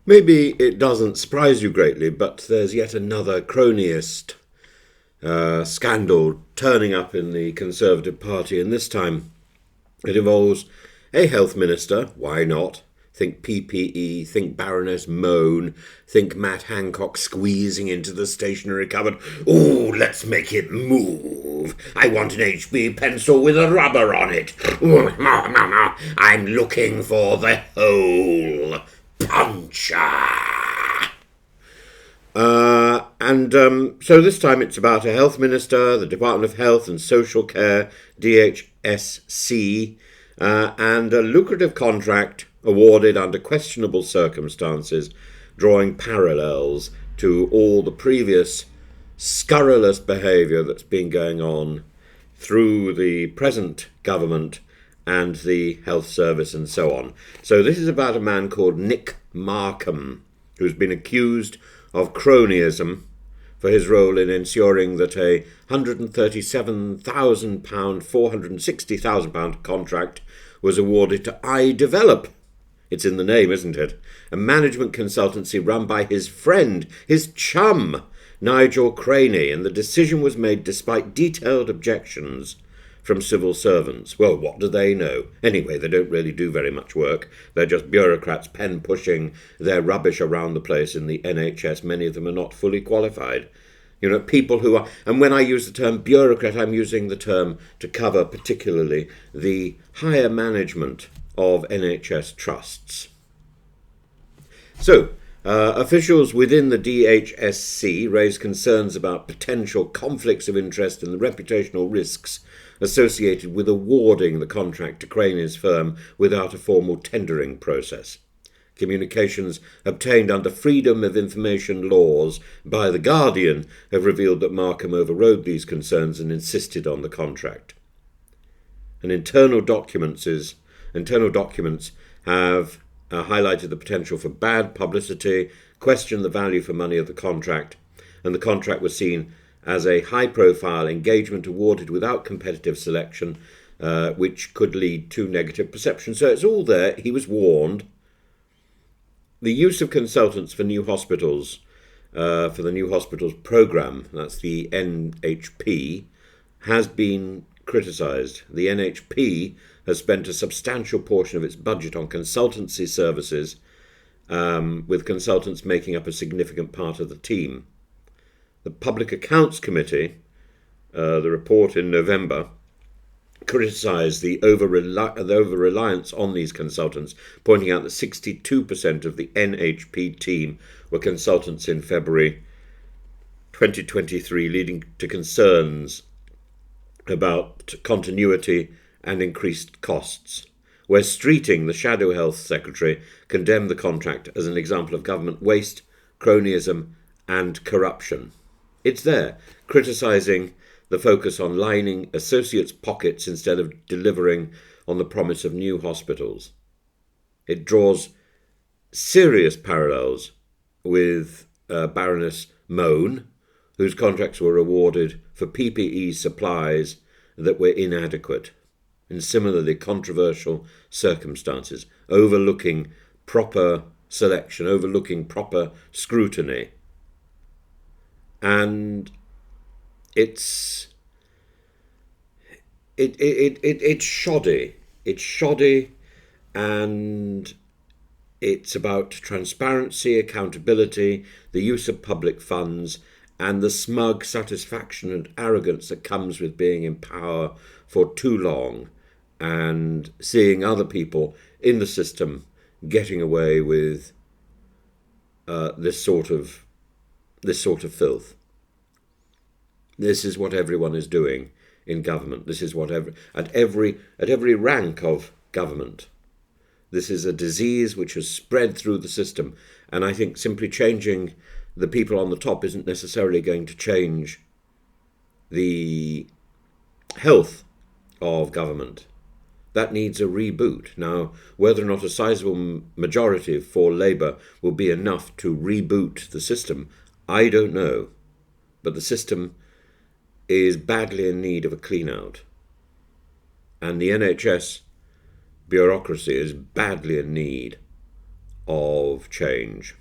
Maybe it doesn't surprise you greatly, but there's yet another cronyist scandal turning up in the Conservative Party, and this time it involves a health minister. Why not? Think PPE, think Baroness Mone, think Matt Hancock squeezing into the stationery cupboard. Ooh, let's make it move. I want an HB pencil with a rubber on it. Ooh, I'm looking for the hole puncher. So this time it's about a health minister, the Department of Health and Social Care, DHSC, and a lucrative contract awarded under questionable circumstances, drawing parallels to all the previous scurrilous behaviour that's been going on through the present government and the health service and so on. So this is about a man called Nick Markham, who's been accused of cronyism for his role in ensuring that a £137,000, £460,000 contract was awarded to iDevelop. It's in the name, isn't it? A management consultancy run by his friend, his chum, Nigel Craney, and the decision was made despite detailed objections from civil servants. Well, what do they know? Anyway, they don't really do very much work. They're just bureaucrats pen-pushing their rubbish around the place in the NHS. Many of them are not fully qualified. You know, people who are... And when I use the term bureaucrat, I'm using the term to cover particularly the higher management of NHS trusts. So, officials within the DHSC raised concerns about potential conflicts of interest and the reputational risks associated with awarding the contract to Craney's firm without a formal tendering process. Communications obtained under Freedom of Information laws by The Guardian have revealed that Markham overrode these concerns and insisted on the contract. And internal documents have highlighted the potential for bad publicity, questioned the value for money of the contract, and the contract was seen as a high-profile engagement awarded without competitive selection, which could lead to negative perception. So it's all there. He was warned. The use of consultants for new hospitals, for the new hospitals programme, that's the NHP, has been criticised. The NHP has spent a substantial portion of its budget on consultancy services, with consultants making up a significant part of the team. The Public Accounts Committee, the report in November, criticised the over-reliance on these consultants, pointing out that 62% of the NHP team were consultants in February 2023, leading to concerns about continuity and increased costs. Wes Streeting, the Shadow Health Secretary, condemned the contract as an example of government waste, cronyism and corruption. It's there, criticising the focus on lining associates' pockets instead of delivering on the promise of new hospitals. It draws serious parallels with Baroness Mone, whose contracts were awarded for PPE supplies that were inadequate, in similarly controversial circumstances, overlooking proper selection, overlooking proper scrutiny. And it's shoddy. It's shoddy, and it's about transparency, accountability, the use of public funds, and the smug satisfaction and arrogance that comes with being in power for too long and seeing other people in the system getting away with this sort of filth. This is what everyone is doing in government. This is what at every rank of government. This is a disease which has spread through the system, and I think simply changing the people on the top isn't necessarily going to change the health of government. That needs a reboot. Now, whether or not a sizable majority for Labour will be enough to reboot the system, I don't know. But the system is badly in need of a clean-out. And the NHS bureaucracy is badly in need of change.